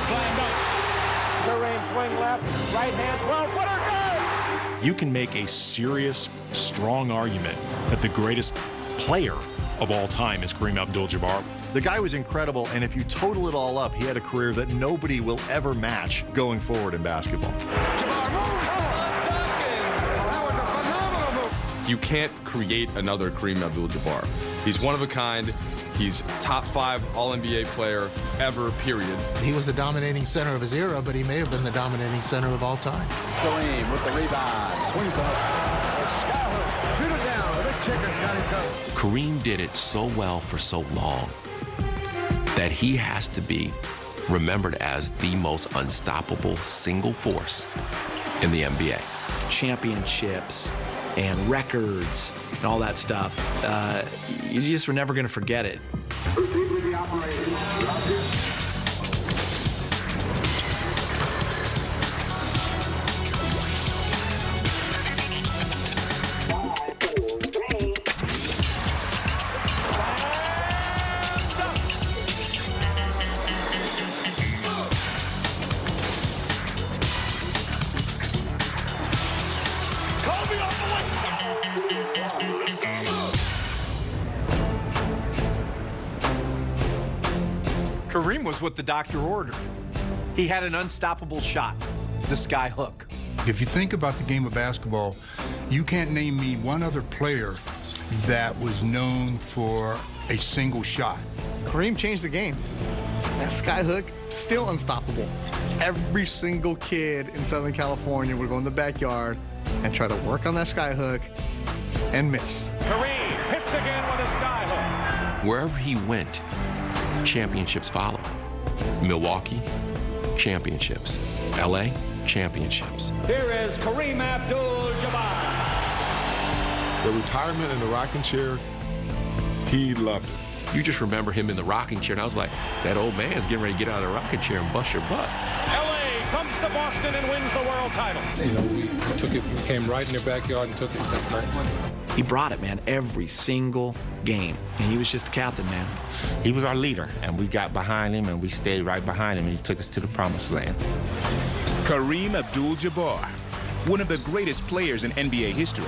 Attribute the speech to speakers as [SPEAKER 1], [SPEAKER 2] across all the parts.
[SPEAKER 1] slam dunk.
[SPEAKER 2] Kareem swing left, right hand, 12-footer, good!
[SPEAKER 3] You can make a serious, strong argument that the greatest player of all time is Kareem Abdul-Jabbar.
[SPEAKER 4] The guy was incredible, and if you total it all up, he had a career that nobody will ever match going forward in basketball.
[SPEAKER 1] Jabbar moves. That was a phenomenal move.
[SPEAKER 5] You can't create another Kareem Abdul-Jabbar. He's one of a kind. He's top 5 All-NBA player ever, period.
[SPEAKER 6] He was the dominating center of his era, but he may have been the dominating center of all time.
[SPEAKER 7] Kareem with the rebound. Swings the hook. Skyhook. Shoot it down. The big chicken's got him covered.
[SPEAKER 8] Kareem did it so well for so long that he has to be remembered as the most unstoppable single force in the NBA.
[SPEAKER 9] Championships and records and all that stuff, you just were never going to forget it.
[SPEAKER 7] Proceed with the operation.
[SPEAKER 10] Kareem was what the doctor ordered. He had an unstoppable shot, the sky hook.
[SPEAKER 11] If you think about the game of basketball, you can't name me one other player that was known for a single shot.
[SPEAKER 12] Kareem changed the game. That sky hook, still unstoppable. Every single kid in Southern California would go in the backyard and try to work on that sky hook and miss.
[SPEAKER 2] Kareem hits again with a sky hook.
[SPEAKER 8] Wherever he went, championships followed. Milwaukee, championships. LA, championships.
[SPEAKER 2] Here is Kareem Abdul-Jabbar.
[SPEAKER 13] The retirement in the rocking chair, he loved it.
[SPEAKER 8] You just remember him in the rocking chair, and I was like, that old man's getting ready to get out of the rocking chair and bust your butt.
[SPEAKER 2] LA comes to Boston and wins the world title.
[SPEAKER 14] You know, we took it, we came right in their backyard and took it. That's nice.
[SPEAKER 9] He brought it, man, every single game. And he was just the captain, man.
[SPEAKER 15] He was our leader, and we got behind him, and we stayed right behind him, and he took us to the promised land.
[SPEAKER 16] Kareem Abdul-Jabbar, one of the greatest players in NBA history.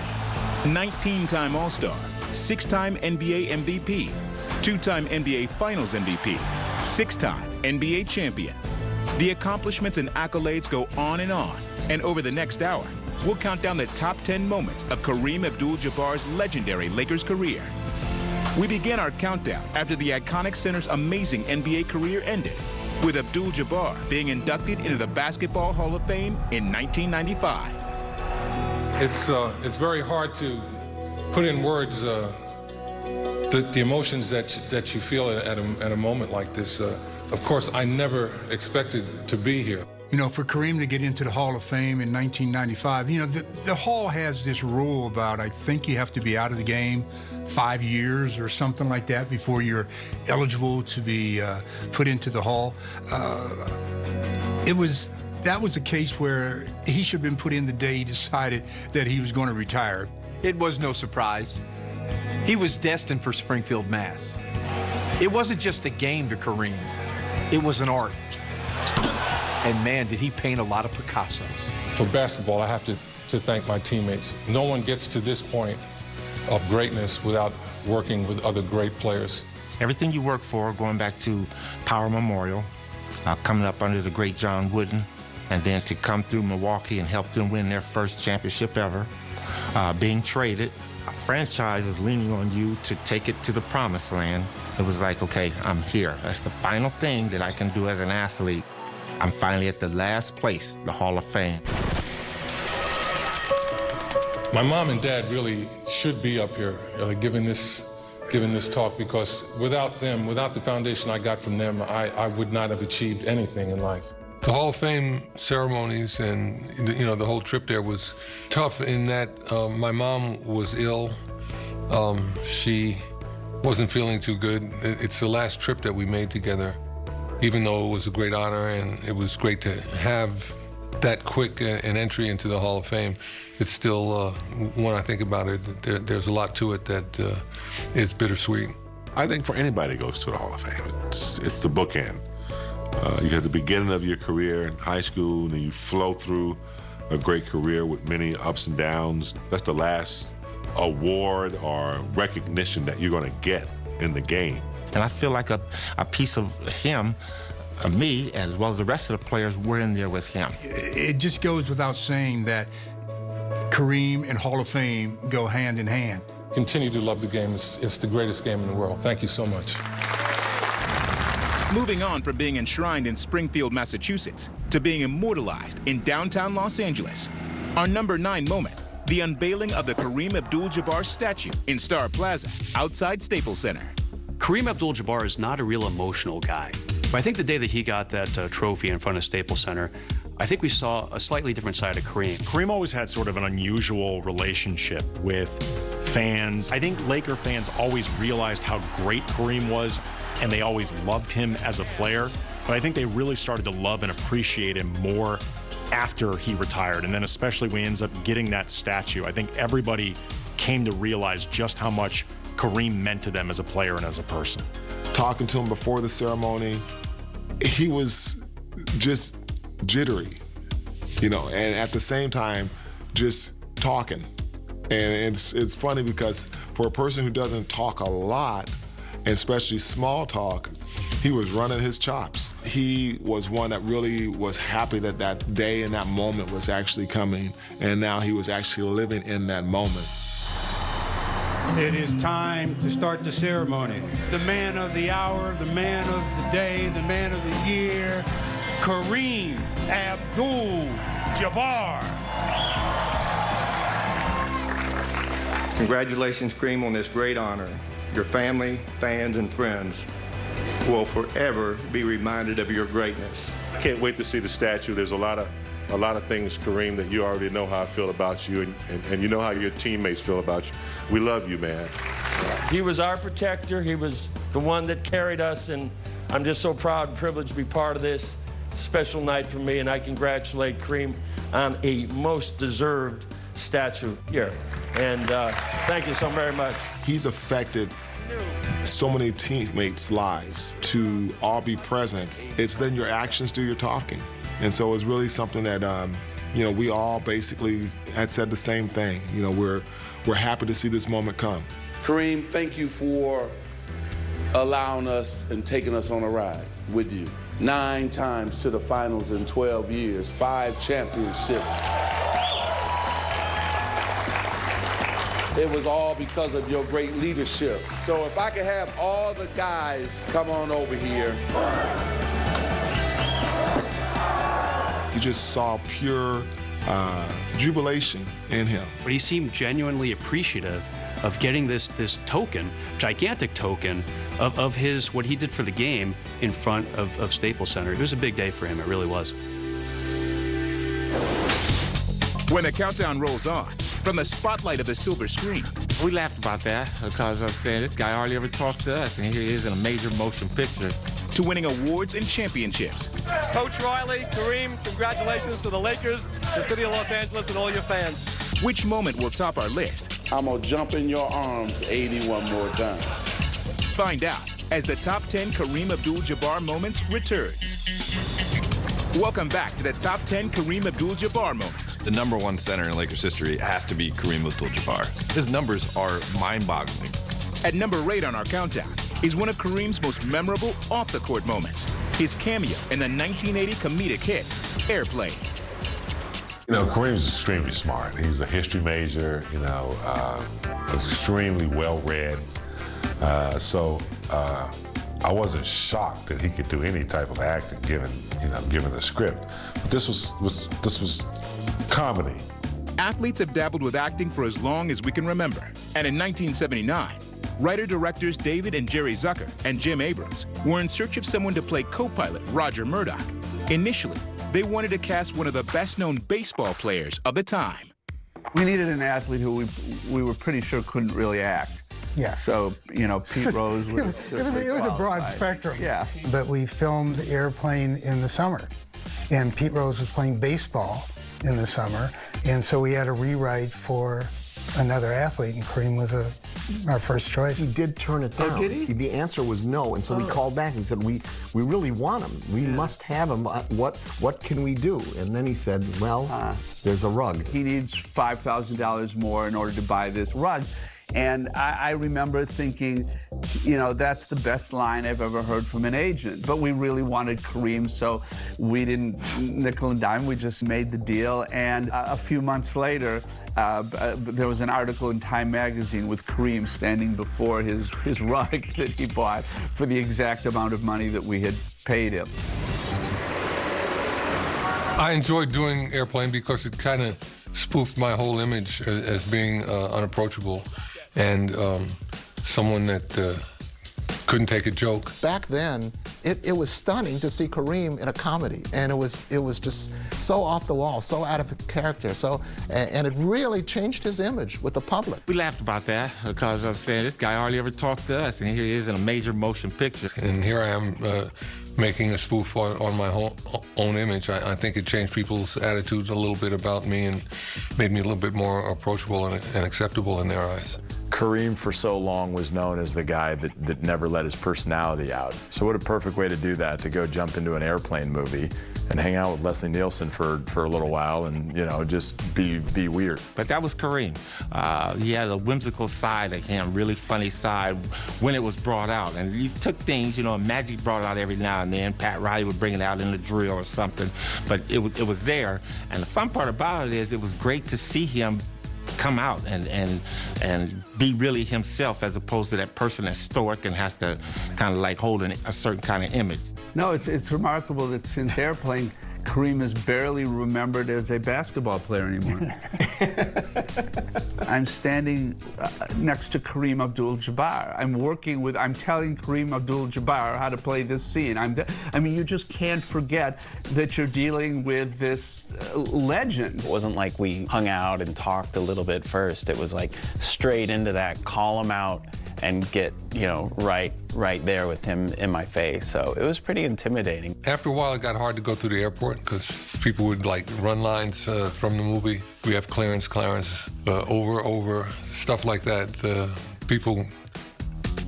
[SPEAKER 16] 19-time All-Star, 6-time NBA MVP, 2-time NBA Finals MVP, 6-time NBA champion. The accomplishments and accolades go on. And over the next hour, we'll count down the top 10 moments of Kareem Abdul-Jabbar's legendary Lakers career. We began our countdown after the iconic center's amazing NBA career ended, with Abdul-Jabbar being inducted into the Basketball Hall of Fame in 1995.
[SPEAKER 14] It's very hard to put in words the emotions that you feel at a moment like this. Of course, I never expected to be here.
[SPEAKER 11] You know, for Kareem to get into the Hall of Fame in 1995, you know, the Hall has this rule about, I think you have to be out of the game 5 years or something like that before you're eligible to be put into the Hall. That was a case where he should have been put in the day he decided that he was going to retire.
[SPEAKER 10] It was no surprise. He was destined for Springfield, Mass. It wasn't just a game to Kareem. It was an art. And man, did he paint a lot of Picassos.
[SPEAKER 14] For basketball, I have to thank my teammates. No one gets to this point of greatness without working with other great players.
[SPEAKER 15] Everything you work for, going back to Power Memorial, coming up under the great John Wooden, and then to come through Milwaukee and help them win their first championship ever, being traded, a franchise is leaning on you to take it to the promised land. It was like, okay, I'm here. That's the final thing that I can do as an athlete. I'm finally at the last place, the Hall of Fame.
[SPEAKER 14] My mom and dad really should be up here giving this talk, because without them, without the foundation I got from them, I would not have achieved anything in life. The Hall of Fame ceremonies and the whole trip there was tough in that my mom was ill. She wasn't feeling too good. It's the last trip that we made together. Even though it was a great honor and it was great to have that quick an entry into the Hall of Fame, it's still, when I think about it, there's a lot to it that is bittersweet.
[SPEAKER 13] I think for anybody who goes to the Hall of Fame, it's the bookend You have the beginning of your career in high school, and then you flow through a great career with many ups and downs. That's the last award or recognition that you're going to get in the game.
[SPEAKER 15] And I feel like a piece of him, me, as well as the rest of the players, were in there with him.
[SPEAKER 11] It just goes without saying that Kareem and Hall of Fame go hand in hand.
[SPEAKER 14] Continue to love the game. It's the greatest game in the world. Thank you so much.
[SPEAKER 16] Moving on from being enshrined in Springfield, Massachusetts, to being immortalized in downtown Los Angeles. Our number 9 moment, the unveiling of the Kareem Abdul-Jabbar statue in Star Plaza, outside Staples Center.
[SPEAKER 17] Kareem Abdul-Jabbar is not a real emotional guy. But I think the day that he got that trophy in front of Staples Center, I think we saw a slightly different side of Kareem.
[SPEAKER 3] Kareem always had sort of an unusual relationship with fans. I think Laker fans always realized how great Kareem was, and they always loved him as a player. But I think they really started to love and appreciate him more after he retired. And then especially when he ends up getting that statue, I think everybody came to realize just how much Kareem meant to them as a player and as a person.
[SPEAKER 13] Talking to him before the ceremony, he was just jittery, you know, and at the same time, just talking. And it's funny because for a person who doesn't talk a lot, and especially small talk, he was running his chops. He was one that really was happy that that day and that moment was actually coming, and now he was actually living in that moment.
[SPEAKER 18] It is time to start the ceremony. The man of the hour, the man of the day, the man of the year, Kareem Abdul-Jabbar.
[SPEAKER 19] Congratulations, Kareem, on this great honor. Your family, fans, and friends will forever be reminded of your greatness.
[SPEAKER 20] I can't wait to see the statue. There's a lot of things, Kareem, that you already know how I feel about you, and you know how your teammates feel about you. We love you, man.
[SPEAKER 21] He was our protector. He was the one that carried us, and I'm just so proud and privileged to be part of this special night for me, and I congratulate Kareem on a most deserved statue here. And thank you so very much.
[SPEAKER 13] He's affected so many teammates' lives to all be present. It's then your actions do your talking. And so it's really something that, you know, we all basically had said the same thing. You know, we're happy to see this moment come.
[SPEAKER 22] Kareem, thank you for allowing us and taking us on a ride with you. 9 times to the finals in 12 years, 5 championships. It was all because of your great leadership. So if I could have all the guys come on over here.
[SPEAKER 13] You just saw pure jubilation in him.
[SPEAKER 17] But he seemed genuinely appreciative of getting this token, gigantic token, of his, what he did for the game in front of Staples Center. It was a big day for him, it really was.
[SPEAKER 16] When the countdown rolls on, from the spotlight of the silver screen.
[SPEAKER 15] We laughed about that because I was saying this guy hardly ever talks to us, and here he is in a major motion picture.
[SPEAKER 16] To winning awards and championships.
[SPEAKER 2] Coach Riley, Kareem, congratulations to the Lakers, the city of Los Angeles, and all your fans.
[SPEAKER 16] Which moment will top our list?
[SPEAKER 22] I'm gonna jump in your arms 81 more times.
[SPEAKER 16] Find out as the top 10 Kareem Abdul-Jabbar moments returns. Welcome back to the top 10 Kareem Abdul-Jabbar moments.
[SPEAKER 23] The #1 center in Lakers history has to be Kareem Abdul-Jabbar. His numbers are mind-boggling.
[SPEAKER 16] At number 8 on our countdown is one of Kareem's most memorable off-the-court moments, his cameo in the 1980 comedic hit, Airplane.
[SPEAKER 13] You know, Kareem's extremely smart. He's a history major, you know, extremely well-read. So I wasn't shocked that he could do any type of acting given the script. But this was comedy.
[SPEAKER 16] Athletes have dabbled with acting for as long as we can remember. And in 1979, writer-directors David and Jerry Zucker and Jim Abrams were in search of someone to play co-pilot Roger Murdoch. Initially, they wanted to cast one of the best-known baseball players of the time.
[SPEAKER 24] We needed an athlete who we were pretty sure couldn't really act.
[SPEAKER 25] Yeah.
[SPEAKER 24] So, you know, Pete Rose
[SPEAKER 25] it was a broad spectrum.
[SPEAKER 24] Yeah.
[SPEAKER 25] But we filmed Airplane in the summer, and Pete Rose was playing baseball in the summer, and so we had to rewrite for another athlete, and Kareem was a our first choice.
[SPEAKER 1] He did turn it down.
[SPEAKER 24] Oh, did he?
[SPEAKER 1] The answer was no, and so we called back and said, we really want him. We must have him. What can we do? And then he said, well, there's a rug.
[SPEAKER 24] He needs $5,000 more in order to buy this rug. And I remember thinking, you know, that's the best line I've ever heard from an agent. But we really wanted Kareem, so we didn't nickel and dime. We just made the deal. And a few months later, there was an article in Time magazine with Kareem standing before his rug that he bought for the exact amount of money that we had paid him.
[SPEAKER 14] I enjoyed doing Airplane because it kind of spoofed my whole image as being unapproachable and someone that couldn't take a joke.
[SPEAKER 4] Back then, it was stunning to see Kareem in a comedy, and it was just so off the wall, so out of character, and it really changed his image with the public.
[SPEAKER 15] We laughed about that because I'm saying this guy hardly ever talks to us, and here he is in a major motion picture.
[SPEAKER 14] And here I am making a spoof on my own image. I think it changed people's attitudes a little bit about me and made me a little bit more approachable and acceptable in their eyes.
[SPEAKER 5] Kareem for so long was known as the guy that never let his personality out. So what a perfect way to do that, to go jump into an Airplane movie and hang out with Leslie Nielsen for a little while and, you know, just be weird.
[SPEAKER 15] But that was Kareem. He had a whimsical side of him, really funny side when it was brought out. And he took things, you know, Magic brought it out every now and then. Pat Riley would bring it out in the drill or something. But it was there. And the fun part about it is it was great to see him come out and be really himself, as opposed to that person that's stoic and has to kind of like hold a certain kind of image.
[SPEAKER 24] No, it's remarkable that since Airplane, Kareem is barely remembered as a basketball player anymore. I'm standing next to Kareem Abdul-Jabbar. I'm telling Kareem Abdul-Jabbar how to play this scene. I mean, you just can't forget that you're dealing with this legend.
[SPEAKER 6] It wasn't like we hung out and talked a little bit first. It was like straight into that, call him out and get, you know, right there with him in my face. So it was pretty intimidating.
[SPEAKER 14] After a while, it got hard to go through the airport because people would like run lines from the movie. We have clearance, over, stuff like that. People,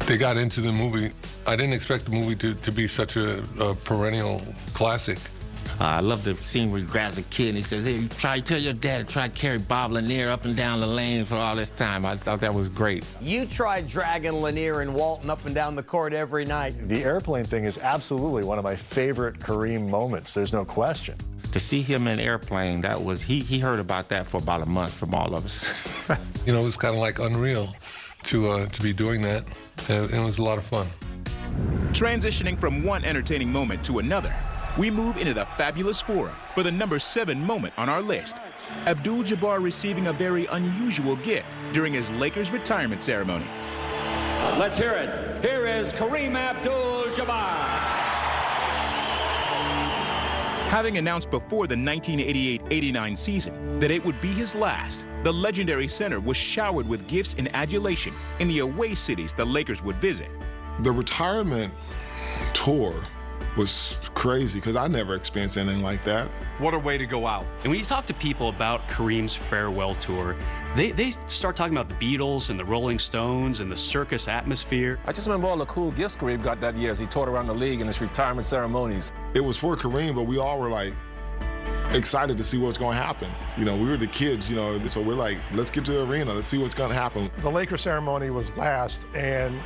[SPEAKER 14] they got into the movie. I didn't expect the movie to be such a perennial classic.
[SPEAKER 15] I love the scene where he grabs a kid and he says, hey, tell your dad to try to carry Bob Lanier up and down the lane for all this time. I thought that was great.
[SPEAKER 7] You tried dragging Lanier and Walton up and down the court every night.
[SPEAKER 5] The Airplane thing is absolutely one of my favorite Kareem moments. There's no question.
[SPEAKER 15] To see him in Airplane, that was, he heard about that for about a month from all of us.
[SPEAKER 14] You know, it was kind of like unreal to be doing that. It was a lot of fun.
[SPEAKER 16] Transitioning from one entertaining moment to another, we move into the fabulous forum for the number 7 moment on our list. Abdul-Jabbar receiving a very unusual gift during his Lakers retirement ceremony.
[SPEAKER 26] Let's hear it. Here is Kareem Abdul-Jabbar.
[SPEAKER 16] Having announced before the 1988-89 season that it would be his last, the legendary center was showered with gifts and adulation in the away cities the Lakers would visit.
[SPEAKER 13] The retirement tour was crazy because I never experienced anything like that.
[SPEAKER 10] What a way to go out.
[SPEAKER 17] And when you talk to people about Kareem's farewell tour, they start talking about the Beatles and the Rolling Stones and the circus atmosphere.
[SPEAKER 27] I just remember all the cool gifts Kareem got that year as he toured around the league in his retirement ceremonies.
[SPEAKER 13] It was for Kareem, but we all were like excited to see what's going to happen. You know, we were the kids, you know, so we're like, let's get to the arena, let's see what's going to happen.
[SPEAKER 28] The Lakers ceremony was last, and,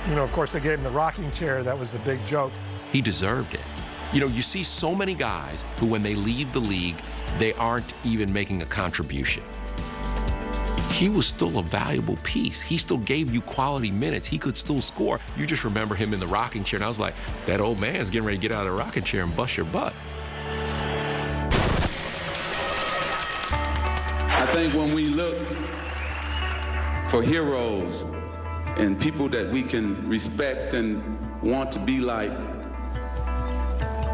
[SPEAKER 28] you know, of course, they gave him the rocking chair. That was the big joke.
[SPEAKER 8] He deserved it. You know, you see so many guys who, when they leave the league, they aren't even making a contribution. He was still a valuable piece. He still gave you quality minutes. He could still score. You just remember him in the rocking chair, and I was like, that old man's getting ready to get out of the rocking chair and bust your butt.
[SPEAKER 22] I think when we look for heroes and people that we can respect and want to be like,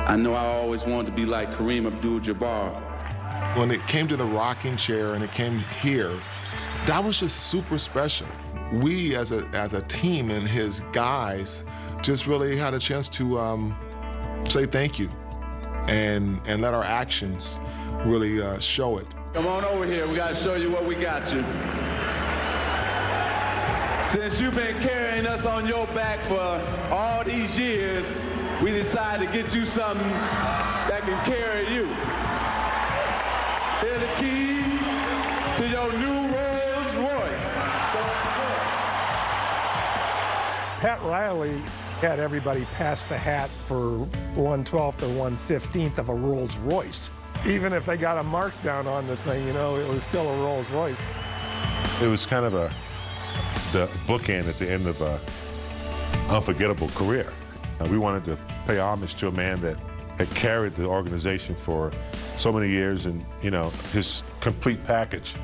[SPEAKER 22] I know I always wanted to be like Kareem Abdul-Jabbar.
[SPEAKER 13] When it came to the rocking chair and it came here, that was just super special. We as a team and his guys just really had a chance to say thank you and let our actions really show it.
[SPEAKER 22] Come on over here, we gotta show you what we got you. Since you've been carrying us on your back for all these years, we decided to get you something that can carry you. Here are the keys to your new Rolls Royce.
[SPEAKER 28] Pat Riley had everybody pass the hat for 1/12 or 1/15 of a Rolls Royce. Even if they got a markdown on the thing, you know, it was still a Rolls Royce.
[SPEAKER 3] It was kind of the bookend at the end of an unforgettable career. We wanted to pay homage to a man that had carried the organization for so many years and, you know, his complete package.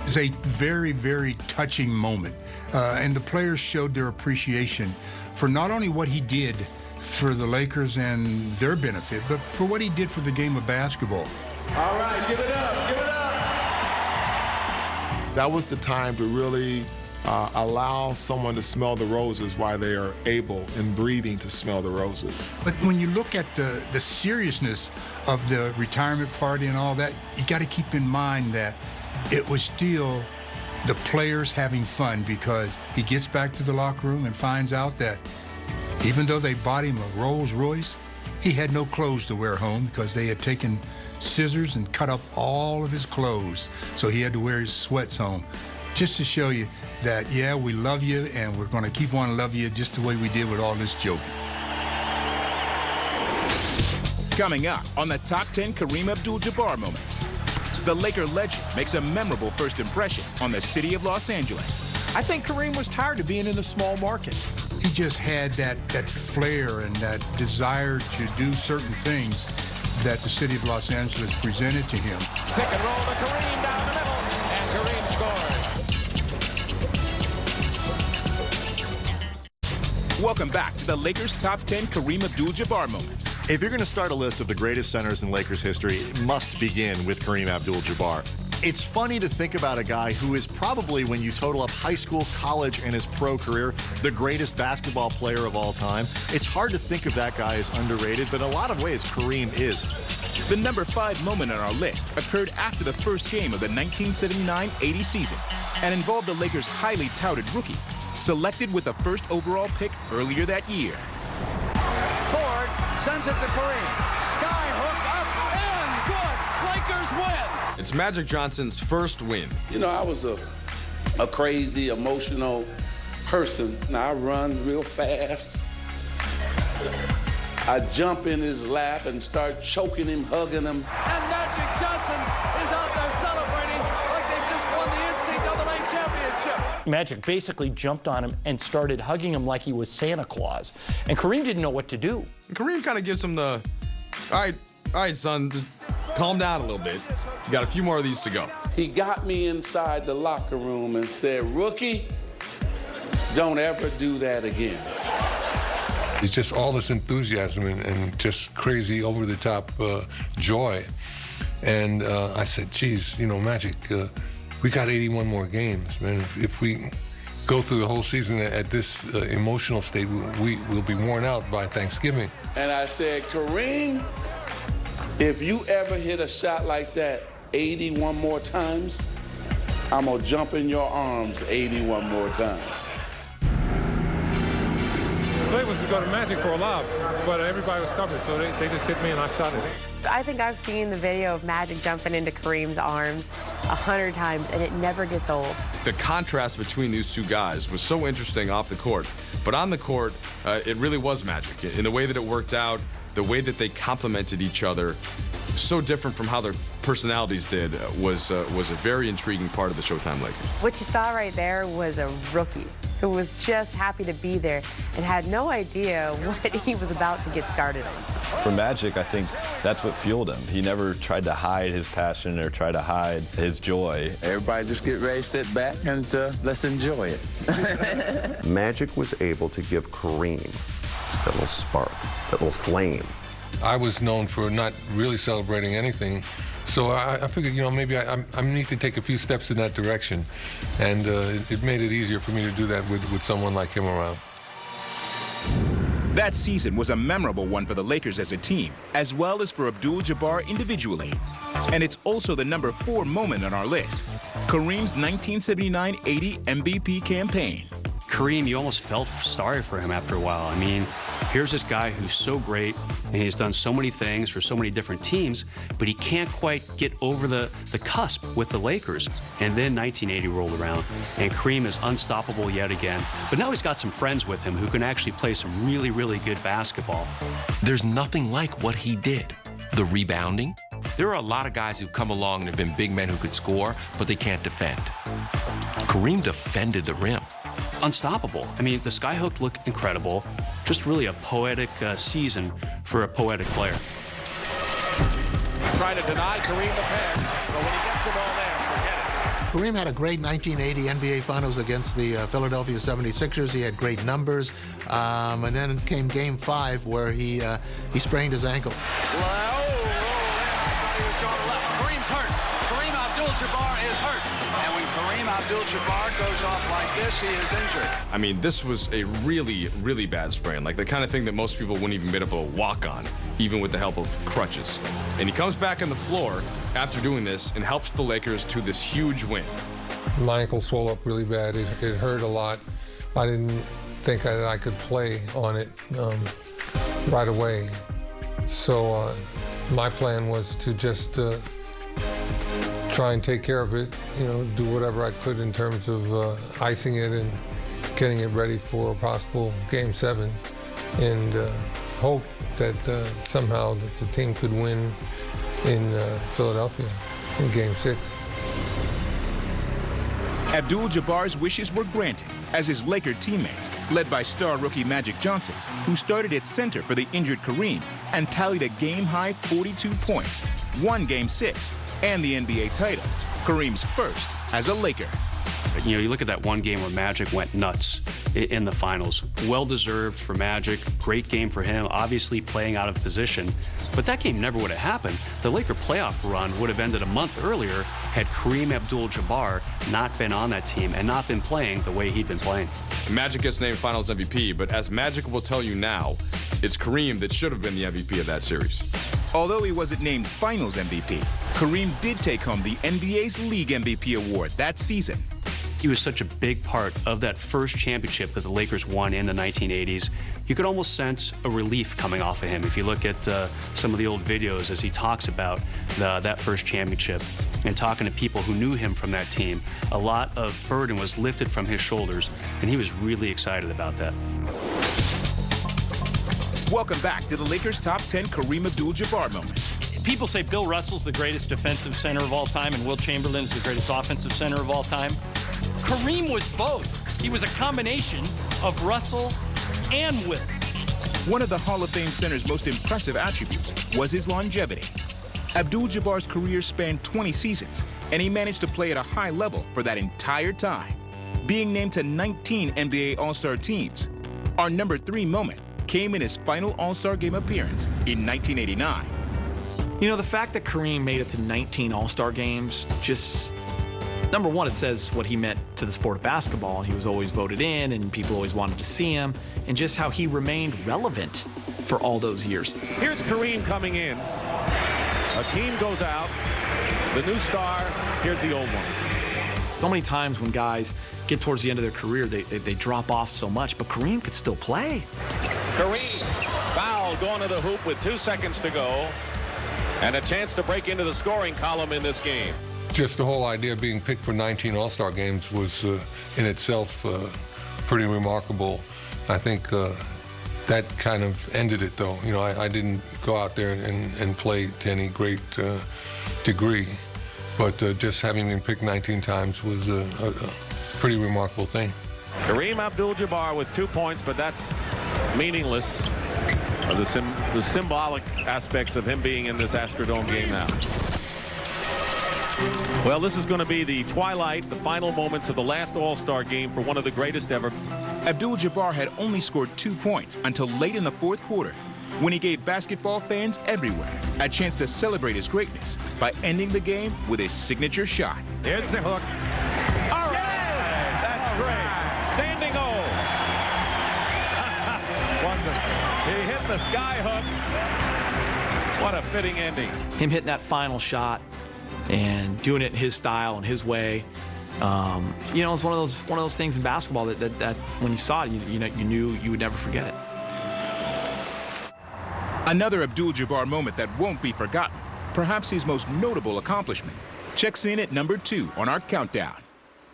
[SPEAKER 9] It's a very, very touching moment, and the players showed their appreciation for not only what he did for the Lakers and their benefit, but for what he did for the game of basketball.
[SPEAKER 22] All right, give it up, give it up.
[SPEAKER 13] That was the time to really allow someone to smell the roses while they are able and breathing to smell the roses.
[SPEAKER 9] But when you look at the seriousness of the retirement party and all that, you got to keep in mind that it was still the players having fun, because he gets back to the locker room and finds out that even though they bought him a Rolls Royce, he had no clothes to wear home because they had taken scissors and cut up all of his clothes. So he had to wear his sweats home. Just to show you that, yeah, we love you and we're going to keep on loving you just the way we did with all this joking.
[SPEAKER 16] Coming up on the top 10 Kareem Abdul-Jabbar moments, the Laker legend makes a memorable first impression on the city of Los Angeles.
[SPEAKER 10] I think Kareem was tired of being in a small market.
[SPEAKER 9] He just had that flair and that desire to do certain things that the city of Los Angeles presented to him.
[SPEAKER 26] Pick and roll to Kareem down the middle, and Kareem scores.
[SPEAKER 16] Welcome back to the Lakers' top 10 Kareem Abdul-Jabbar moments.
[SPEAKER 11] If you're going to start a list of the greatest centers in Lakers history, it must begin with Kareem Abdul-Jabbar. It's funny to think about a guy who is probably, when you total up high school, college, and his pro career, the greatest basketball player of all time. It's hard to think of that guy as underrated, but in a lot of ways, Kareem is.
[SPEAKER 16] The number 5 moment on our list occurred after the first game of the 1979-80 season and involved the Lakers' highly touted rookie, selected with the first overall pick earlier that year.
[SPEAKER 26] Ford sends it to Kareem. Skyhook up and good. Lakers win.
[SPEAKER 23] It's Magic Johnson's first win.
[SPEAKER 22] You know, I was a crazy, emotional person. Now, I run real fast. I jump in his lap and start choking him, hugging him.
[SPEAKER 26] And Magic Johnson is out there celebrating like they just won the NCAA championship.
[SPEAKER 12] Magic basically jumped on him and started hugging him like he was Santa Claus. And Kareem didn't know what to do.
[SPEAKER 23] And Kareem kind of gives him the, all right, son, just calm down a little bit. You got a few more of these to go.
[SPEAKER 22] He got me inside the locker room and said, "Rookie, don't ever do that again."
[SPEAKER 14] It's just all this enthusiasm and just crazy over-the-top joy. And I said, geez, you know, Magic, we got 81 more games, man. If we go through the whole season at this emotional state, we'll be worn out by Thanksgiving.
[SPEAKER 22] And I said, "Kareem, if you ever hit a shot like that 81 more times, I'm gonna jump in your arms 81 more times."
[SPEAKER 28] The play was to go to Magic for a lob, but everybody was covered, so they just hit me and I shot it.
[SPEAKER 18] I think I've seen the video of Magic jumping into Kareem's arms 100 times, and it never gets old.
[SPEAKER 23] The contrast between these two guys was so interesting off the court, but on the court, it really was magic. In the way that it worked out, the way that they complemented each other, so different from how their personalities did, was a very intriguing part of the Showtime Lakers.
[SPEAKER 18] What you saw right there was a rookie who was just happy to be there and had no idea what he was about to get started on.
[SPEAKER 19] For Magic, I think that's what fueled him. He never tried to hide his passion or try to hide his joy.
[SPEAKER 22] Everybody just get ready, sit back, and let's enjoy it.
[SPEAKER 20] Magic was able to give Kareem that little spark, that little flame.
[SPEAKER 14] I was known for not really celebrating anything, so I figured, you know, maybe I need to take a few steps in that direction, and it made it easier for me to do that with someone like him around.
[SPEAKER 16] That season was a memorable one for the Lakers as a team, as well as for Abdul-Jabbar individually. And it's also the number 4 moment on our list, Kareem's 1979-80 MVP campaign.
[SPEAKER 17] Kareem, you almost felt sorry for him after a while. I mean, here's this guy who's so great, and he's done so many things for so many different teams, but he can't quite get over the cusp with the Lakers. And then 1980 rolled around, and Kareem is unstoppable yet again. But now he's got some friends with him who can actually play some really, really good basketball.
[SPEAKER 8] There's nothing like what he did. The rebounding. There are a lot of guys who've come along and have been big men who could score, but they can't defend. Kareem defended the rim.
[SPEAKER 17] Unstoppable. I mean, the skyhook looked incredible. Just really a poetic season for a poetic player.
[SPEAKER 26] Trying to deny Kareem the pass, but when he gets the ball there, forget it.
[SPEAKER 1] Kareem had a great 1980 NBA Finals against the Philadelphia 76ers. He had great numbers, and then came Game 5 where he sprained his ankle.
[SPEAKER 26] Kareem's hurt. Kareem Abdul-Jabbar is hurt. And when Kareem Abdul-Jabbar goes off like this, he is injured.
[SPEAKER 23] I mean, this was a really, really bad sprain, like the kind of thing that most people wouldn't even be able to walk on, even with the help of crutches. And he comes back on the floor after doing this and helps the Lakers to this huge win.
[SPEAKER 14] My ankle swelled up really bad. It hurt a lot. I didn't think that I could play on it right away. So my plan was to just try and take care of it, you know, do whatever I could in terms of icing it and getting it ready for a possible Game 7, and hope that somehow that the team could win in Philadelphia in Game 6.
[SPEAKER 16] Abdul-Jabbar's wishes were granted as his Laker teammates, led by star rookie Magic Johnson, who started at center for the injured Kareem and tallied a game-high 42 points, won Game 6 and the NBA title, Kareem's first as a Laker.
[SPEAKER 17] You know, you look at that one game where Magic went nuts in the finals. Well-deserved for Magic, great game for him, obviously playing out of position. But that game never would have happened. The Laker playoff run would have ended a month earlier had Kareem Abdul-Jabbar not been on that team and not been playing the way he'd been playing.
[SPEAKER 23] Magic gets named Finals MVP, but as Magic will tell you now, it's Kareem that should have been the MVP of that series.
[SPEAKER 16] Although he wasn't named Finals MVP, Kareem did take home the NBA's League MVP award that season.
[SPEAKER 17] He was such a big part of that first championship that the Lakers won in the 1980s. You could almost sense a relief coming off of him if you look at some of the old videos as he talks about that first championship and talking to people who knew him from that team. A lot of burden was lifted from his shoulders, and he was really excited about that.
[SPEAKER 16] Welcome back to the Lakers' Top 10 Kareem Abdul-Jabbar moments.
[SPEAKER 12] People say Bill Russell's the greatest defensive center of all time and Wilt Chamberlain's the greatest offensive center of all time. Kareem was both. He was a combination of Russell and Wilt.
[SPEAKER 16] One of the Hall of Fame center's most impressive attributes was his longevity. Abdul-Jabbar's career spanned 20 seasons, and he managed to play at a high level for that entire time, being named to 19 NBA All-Star teams. Our number 3 moment came in his final All-Star Game appearance in 1989.
[SPEAKER 2] You know, the fact that Kareem made it to 19 All-Star games, just, number one, it says what he meant to the sport of basketball, and he was always voted in, and people always wanted to see him, and just how he remained relevant for all those years.
[SPEAKER 26] Here's Kareem coming in. Hakeem goes out. The new star, here's the old one.
[SPEAKER 2] So many times when guys get towards the end of their career, they drop off so much, but Kareem could still play.
[SPEAKER 26] Kareem, foul, going to the hoop with 2 seconds to go. And a chance to break into the scoring column in this game.
[SPEAKER 14] Just the whole idea of being picked for 19 All-Star games was in itself pretty remarkable. I think that kind of ended it, though. You know, I didn't go out there and play to any great degree, but just having been picked 19 times was a pretty remarkable thing.
[SPEAKER 26] Kareem Abdul-Jabbar with 2 points, but that's meaningless. The symbolic aspects of him being in this Astrodome game now. Well, this is going to be the twilight, the final moments of the last All-Star game for one of the greatest ever.
[SPEAKER 16] Abdul-Jabbar had only scored 2 points until late in the fourth quarter, when he gave basketball fans everywhere a chance to celebrate his greatness by ending the game with his signature shot.
[SPEAKER 26] Here's the hook. All right, that's great. Standing O. He hit the sky hook. What a fitting ending.
[SPEAKER 2] Him hitting that final shot and doing it in his style and his way, You know, it's one of those things in basketball that when you saw it, you knew you would never forget it.
[SPEAKER 16] Another Abdul-Jabbar moment that won't be forgotten, perhaps his most notable accomplishment, checks in at number 2 on our countdown.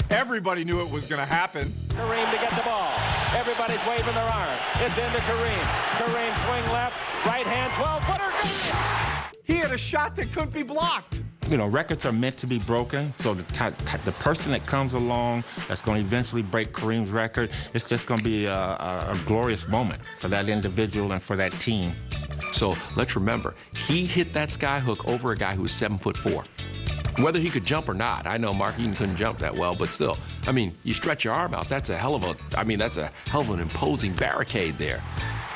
[SPEAKER 10] Everybody knew it was going to happen.
[SPEAKER 26] Kareem to get the ball. Everybody's waving their arm. It's into Kareem. Kareem swing left, right hand, 12-footer.
[SPEAKER 10] He had a shot that couldn't be blocked.
[SPEAKER 4] You know, records are meant to be broken, so the person that comes along that's going to eventually break Kareem's record, it's just going to be a glorious moment for that individual and for that team.
[SPEAKER 8] So let's remember, he hit that sky hook over a guy who was 7'4". Whether he could jump or not, I know Mark Eaton couldn't jump that well, but still, I mean, you stretch your arm out, that's a hell of an imposing barricade there.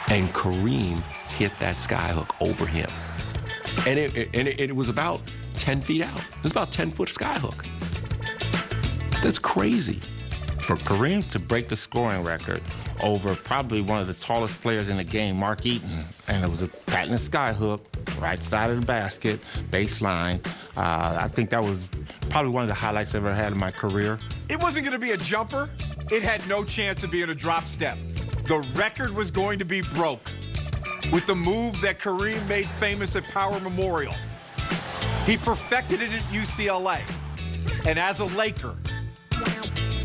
[SPEAKER 8] And Kareem hit that sky hook over him. And it was about 10 feet out. It was about 10-foot sky hook. That's crazy.
[SPEAKER 4] For Kareem to break the scoring record over probably one of the tallest players in the game, Mark Eaton, and it was a patented sky hook, right side of the basket, baseline. I think that was probably one of the highlights I've ever had in my career.
[SPEAKER 10] It wasn't going to be a jumper. It had no chance of being a drop step. The record was going to be broke with the move that Kareem made famous at Power Memorial. He perfected it at UCLA. And as a Laker,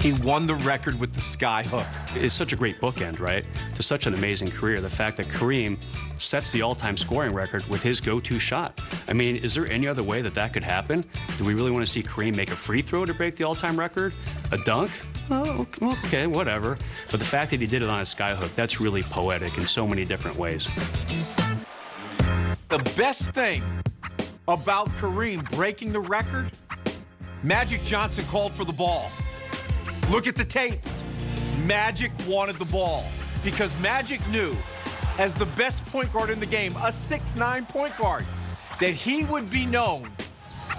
[SPEAKER 10] he won the record with the sky hook.
[SPEAKER 17] It's such a great bookend, right? To such an amazing career. The fact that Kareem sets the all-time scoring record with his go-to shot. I mean, is there any other way that could happen? Do we really want to see Kareem make a free throw to break the all-time record? A dunk? Oh, okay, whatever. But the fact that he did it on a sky hook, that's really poetic in so many different ways.
[SPEAKER 10] The best thing about Kareem breaking the record, Magic Johnson called for the ball. Look at the tape. Magic wanted the ball because Magic knew, as the best point guard in the game, a 6'9" point guard, that he would be known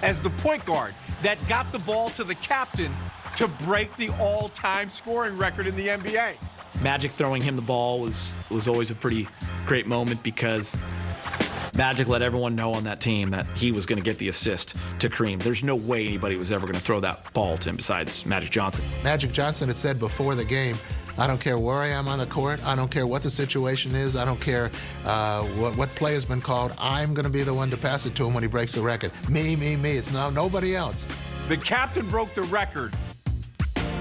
[SPEAKER 10] as the point guard that got the ball to the captain to break the all-time scoring record in the NBA.
[SPEAKER 2] Magic throwing him the ball was always a pretty great moment because Magic let everyone know on that team that he was going to get the assist to Kareem. There's no way anybody was ever going to throw that ball to him besides Magic Johnson.
[SPEAKER 1] Magic Johnson had said before the game, I don't care where I am on the court. I don't care what the situation is. I don't care what play has been called. I'm going to be the one to pass it to him when he breaks the record. Me. It's nobody else.
[SPEAKER 10] The captain broke the record,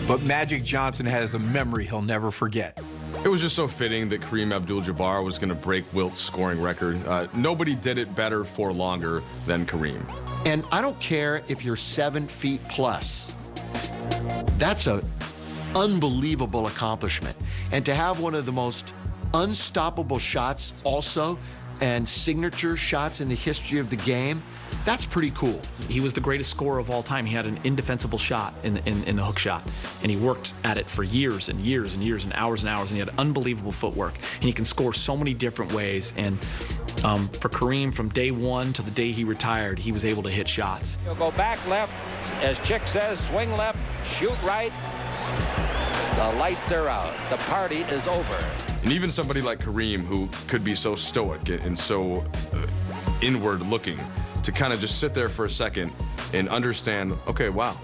[SPEAKER 10] but Magic Johnson has a memory he'll never forget.
[SPEAKER 23] It was just so fitting that Kareem Abdul-Jabbar was going to break Wilt's scoring record. Nobody did it better for longer than Kareem.
[SPEAKER 5] And I don't care if you're 7 feet plus. That's an unbelievable accomplishment. And to have one of the most unstoppable shots also and signature shots in the history of the game, that's pretty cool.
[SPEAKER 2] He was the greatest scorer of all time. He had an indefensible shot in the hook shot, and he worked at it for years and years and years and hours, and he had unbelievable footwork, and he can score so many different ways. And for Kareem, from day one to the day he retired, he was able to hit shots.
[SPEAKER 26] He'll go back left, as Chick says, swing left, shoot right. The lights are out. The party is over.
[SPEAKER 23] And even somebody like Kareem, who could be so stoic and so inward-looking, to kind of just sit there for a second and understand, okay, wow,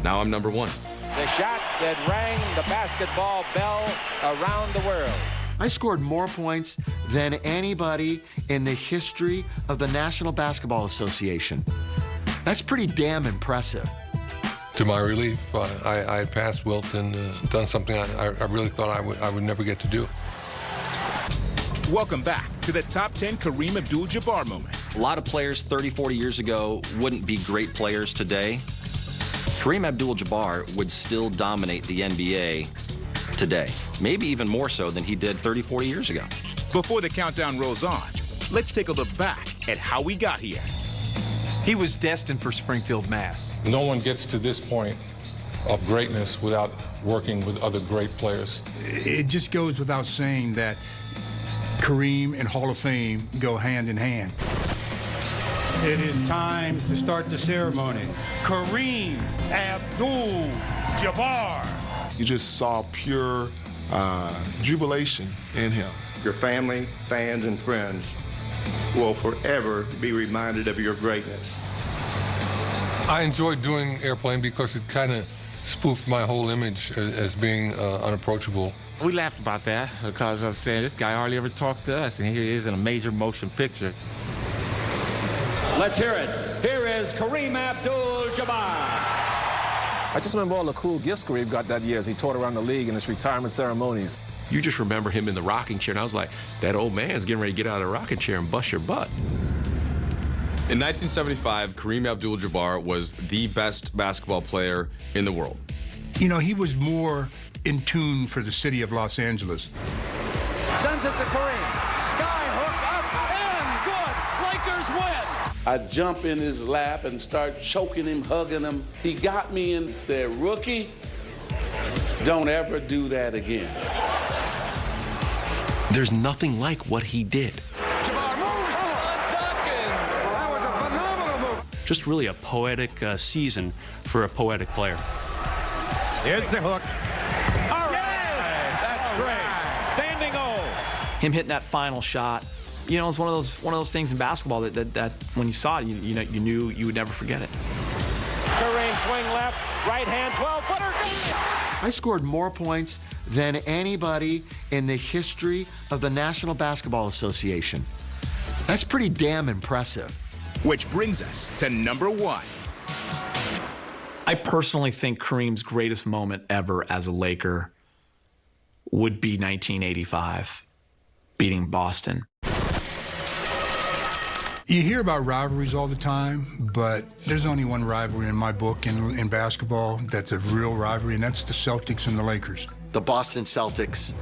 [SPEAKER 23] now I'm number one.
[SPEAKER 26] The shot that rang the basketball bell around the world.
[SPEAKER 5] I scored more points than anybody in the history of the National Basketball Association. That's pretty damn impressive.
[SPEAKER 14] To my relief, I passed Wilt and done something I really thought I would never get to do.
[SPEAKER 16] Welcome back to the Top 10 Kareem Abdul-Jabbar moments.
[SPEAKER 6] A lot of players 30, 40 years ago wouldn't be great players today. Kareem Abdul-Jabbar would still dominate the NBA today, maybe even more so than he did 30, 40 years ago.
[SPEAKER 16] Before the countdown rolls on, let's take a look back at how we got here.
[SPEAKER 10] He was destined for Springfield, Mass.
[SPEAKER 14] No one gets to this point of greatness without working with other great players.
[SPEAKER 9] It just goes without saying that Kareem and Hall of Fame go hand in hand.
[SPEAKER 7] It is time to start the ceremony. Kareem Abdul-Jabbar.
[SPEAKER 13] You just saw pure jubilation in him.
[SPEAKER 15] Your family, fans, and friends will forever be reminded of your greatness.
[SPEAKER 14] I enjoyed doing airplane because it kind of spoofed my whole image as being unapproachable.
[SPEAKER 4] We laughed about that because I'm saying this guy hardly ever talks to us, and here he is in a major motion picture.
[SPEAKER 3] Let's hear it. Here is Kareem Abdul-Jabbar.
[SPEAKER 11] I just remember all the cool gifts Kareem got that year as he toured around the league in his retirement ceremonies.
[SPEAKER 8] You just remember him in the rocking chair, and I was like, that old man's getting ready to get out of the rocking chair and bust your butt.
[SPEAKER 23] In 1975, Kareem Abdul-Jabbar was the best basketball player in the world.
[SPEAKER 9] You know, he was more in tune for the city of Los Angeles.
[SPEAKER 3] Sends it to Kareem. Sky hook up and good. Lakers win.
[SPEAKER 18] I jump in his lap and start choking him, hugging him. He got me and said, "Rookie, don't ever do that again."
[SPEAKER 8] There's nothing like what he did.
[SPEAKER 3] Jabbar moves to Duncan. That was a phenomenal move.
[SPEAKER 17] Just really a poetic season for a poetic player.
[SPEAKER 26] Here's the hook. All right, that's great. Standing O.
[SPEAKER 2] Him hitting that final shot, you know, it's one of those things in basketball that when you saw it, you knew you would never forget it.
[SPEAKER 3] Kareem swing left, right hand 12-footer.
[SPEAKER 5] I scored more points than anybody in the history of the National Basketball Association. That's pretty damn impressive.
[SPEAKER 16] Which brings us to number 1.
[SPEAKER 2] I personally think Kareem's greatest moment ever as a Laker would be 1985, beating Boston.
[SPEAKER 9] You hear about rivalries all the time, but there's only one rivalry in my book in basketball that's a real rivalry, and that's the Celtics and the Lakers.
[SPEAKER 5] The Boston Celtics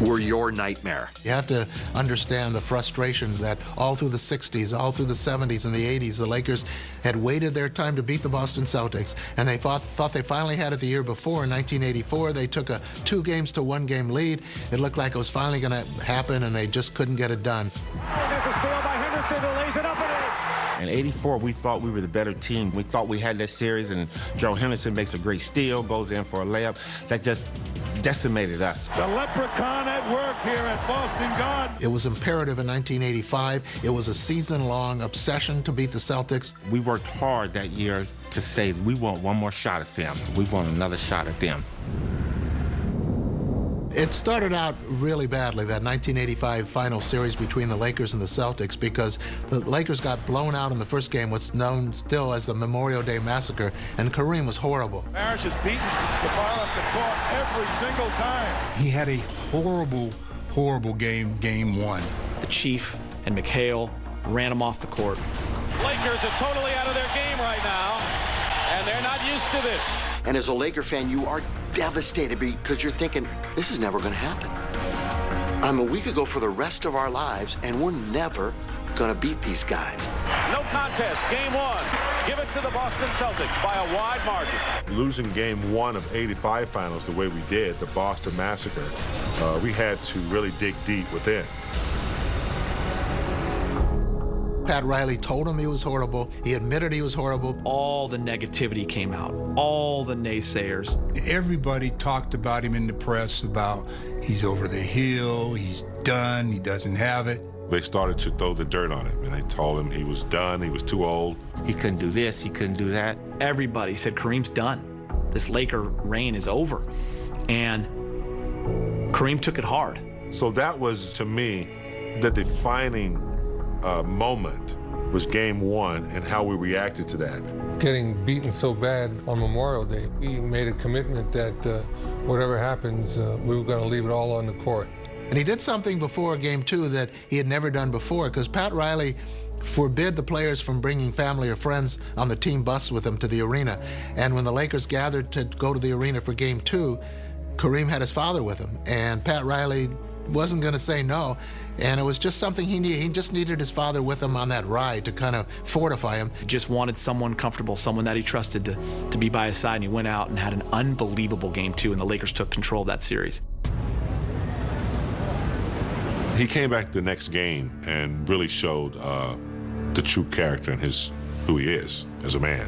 [SPEAKER 5] were your nightmare.
[SPEAKER 1] You have to understand the frustration that all through the 60s, all through the 70s and the 80s, the Lakers had waited their time to beat the Boston Celtics, and they thought they finally had it the year before. In 1984, they took a 2-1-game lead. It looked like it was finally going to happen, and they just couldn't get it done.
[SPEAKER 3] There's a steal by Henderson who lays it up and
[SPEAKER 4] In '84, we thought we were the better team. We thought we had that series, and Joe Henderson makes a great steal, goes in for a layup. That just decimated us.
[SPEAKER 3] The leprechaun at work here at Boston Garden.
[SPEAKER 1] It was imperative in 1985. It was a season-long obsession to beat the Celtics.
[SPEAKER 4] We worked hard that year to say we want one more shot at them. We want another shot at them.
[SPEAKER 1] It started out really badly, that 1985 final series between the Lakers and the Celtics, because the Lakers got blown out in the first game, what's known still as the Memorial Day Massacre, and Kareem was horrible.
[SPEAKER 3] Parrish has beaten Jabbar up the court every single time.
[SPEAKER 9] He had a horrible, horrible game 1.
[SPEAKER 2] The Chief and McHale ran him off the court.
[SPEAKER 3] Lakers are totally out of their game right now, and they're not used to this.
[SPEAKER 5] And as a Laker fan, you are devastated because you're thinking, this is never going to happen. We could go for the rest of our lives, and we're never going to beat these guys.
[SPEAKER 3] No contest, game 1. Give it to the Boston Celtics by a wide margin.
[SPEAKER 21] Losing game 1 of '85 finals the way we did, the Boston Massacre, we had to really dig deep within.
[SPEAKER 1] Pat Riley told him he was horrible. He admitted he was horrible.
[SPEAKER 2] All the negativity came out, all the naysayers.
[SPEAKER 9] Everybody talked about him in the press about he's over the hill, he's done, he doesn't have it.
[SPEAKER 21] They started to throw the dirt on him, and they told him he was done, he was too old.
[SPEAKER 2] He couldn't do this, he couldn't do that. Everybody said Kareem's done. This Laker reign is over. And Kareem took it hard.
[SPEAKER 21] So that was, to me, the defining moment was game 1 and how we reacted to that.
[SPEAKER 14] Getting beaten so bad on Memorial Day, we made a commitment that whatever happens, we were going to leave it all on the court.
[SPEAKER 1] And he did something before game 2 that he had never done before, because Pat Riley forbid the players from bringing family or friends on the team bus with them to the arena. And when the Lakers gathered to go to the arena for game 2, Kareem had his father with him, and Pat Riley wasn't going to say no. And it was just something he needed. He just needed his father with him on that ride to kind of fortify him.
[SPEAKER 2] Just wanted someone comfortable, someone that he trusted to be by his side, and he went out and had an unbelievable game 2, and the Lakers took control of that series.
[SPEAKER 21] He came back the next game and really showed the true character and who he is as a man.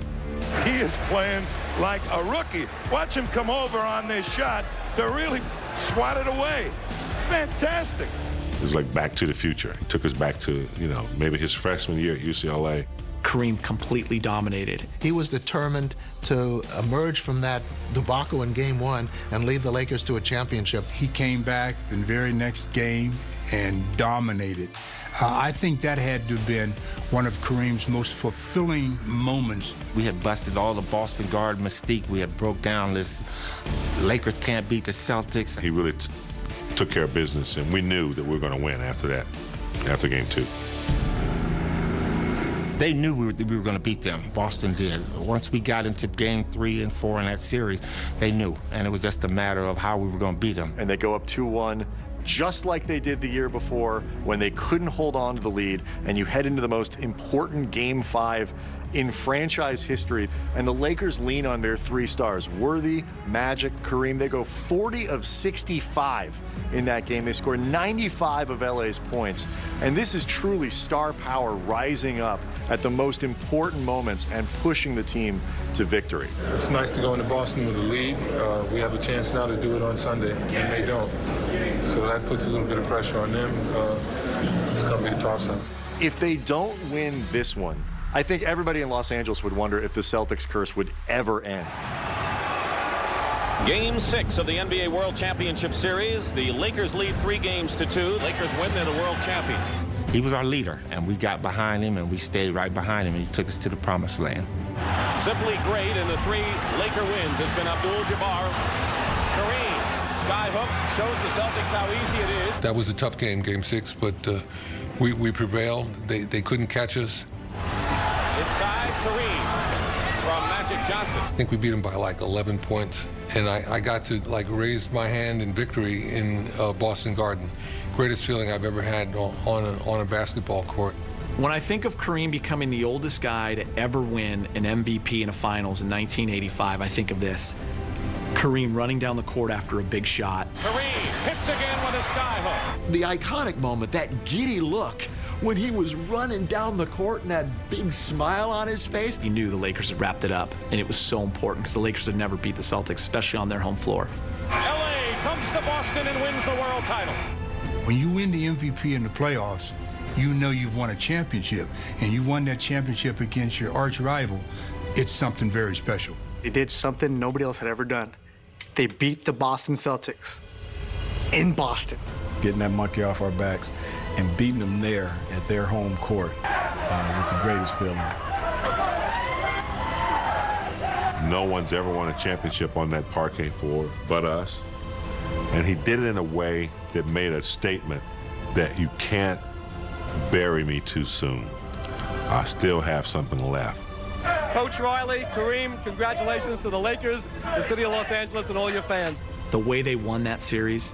[SPEAKER 3] He is playing like a rookie. Watch him come over on this shot to really swat it away. Fantastic.
[SPEAKER 21] It was like Back to the Future. He took us back to, maybe his freshman year at UCLA.
[SPEAKER 2] Kareem completely dominated.
[SPEAKER 1] He was determined to emerge from that debacle in Game 1 and lead the Lakers to a championship.
[SPEAKER 9] He came back in the very next game and dominated. I think that had to have been one of Kareem's most fulfilling moments.
[SPEAKER 4] We had busted all the Boston guard mystique. We had broke down this Lakers can't beat the Celtics.
[SPEAKER 21] He really took care of business, and we knew that we were going to win after that, after Game 2.
[SPEAKER 4] They knew we were going to beat them. Boston did. Once we got into Game 3 and 4 in that series, they knew, and it was just a matter of how we were going to beat them.
[SPEAKER 12] And they go up 2-1. Just like they did the year before when they couldn't hold on to the lead, and you head into the most important Game 5 in franchise history, and the Lakers lean on their 3 stars, Worthy, Magic, Kareem. They go 40 of 65 in that game. They score 95 of LA's points, and this is truly star power rising up at the most important moments and pushing the team to victory.
[SPEAKER 14] It's nice to go into Boston with a lead. We have a chance now to do it on Sunday, and they don't. So that puts a little bit of pressure on them. It's going to be a toss-up.
[SPEAKER 12] If they don't win this one, I think everybody in Los Angeles would wonder if the Celtics curse would ever end.
[SPEAKER 19] Game 6 of the NBA World Championship Series. The Lakers lead 3-2. Lakers win, they're the world champion.
[SPEAKER 4] He was our leader, and we got behind him, and we stayed right behind him, and he took us to the promised land.
[SPEAKER 19] Simply great, and the 3 Laker wins has been Abdul-Jabbar. Kareem, skyhook, shows the Celtics how easy it is.
[SPEAKER 14] That was a tough game, Game 6, but we prevailed. They couldn't catch us.
[SPEAKER 19] Inside, Kareem from Magic Johnson.
[SPEAKER 14] I think we beat him by like 11 points, and I got to like raise my hand in victory in Boston Garden. Greatest feeling I've ever had on a basketball court.
[SPEAKER 2] When I think of Kareem becoming the oldest guy to ever win an MVP in a finals in 1985, I think of this. Kareem running down the court after a big shot.
[SPEAKER 19] Kareem hits again with a skyhook.
[SPEAKER 5] The iconic moment, that giddy look, when he was running down the court and that big smile on his face.
[SPEAKER 2] He knew the Lakers had wrapped it up, and it was so important because the Lakers had never beat the Celtics, especially on their home floor.
[SPEAKER 19] LA comes to Boston and wins the world title.
[SPEAKER 9] When you win the MVP in the playoffs, you know you've won a championship, and you won that championship against your arch rival. It's something very special.
[SPEAKER 20] They did something nobody else had ever done. They beat the Boston Celtics in Boston.
[SPEAKER 22] Getting that monkey off our backs and beating them there at their home court was the greatest feeling.
[SPEAKER 21] No one's ever won a championship on that parquet floor but us. And he did it in a way that made a statement that you can't bury me too soon. I still have something left.
[SPEAKER 24] Coach Riley, Kareem, congratulations to the Lakers, the city of Los Angeles, and all your fans.
[SPEAKER 2] The way they won that series,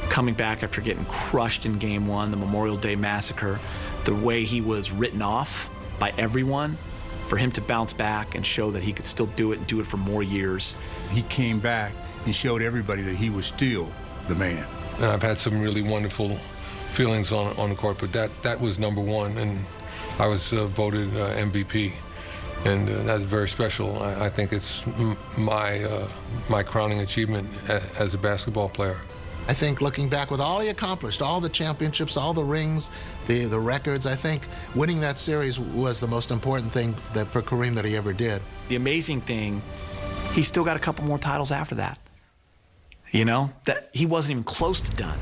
[SPEAKER 2] coming back after getting crushed in Game 1, the Memorial Day Massacre, the way he was written off by everyone, for him to bounce back and show that he could still do it and do it for more years.
[SPEAKER 9] He came back and showed everybody that he was still the man.
[SPEAKER 14] And I've had some really wonderful feelings on the court, but that was #1, and I was voted MVP. And that's very special. I think it's my crowning achievement as a basketball player.
[SPEAKER 1] I think looking back with all he accomplished, all the championships, all the rings, the records, I think winning that series was the most important thing for Kareem that he ever did.
[SPEAKER 2] The amazing thing, he still got a couple more titles after that. You know, that he wasn't even close to done.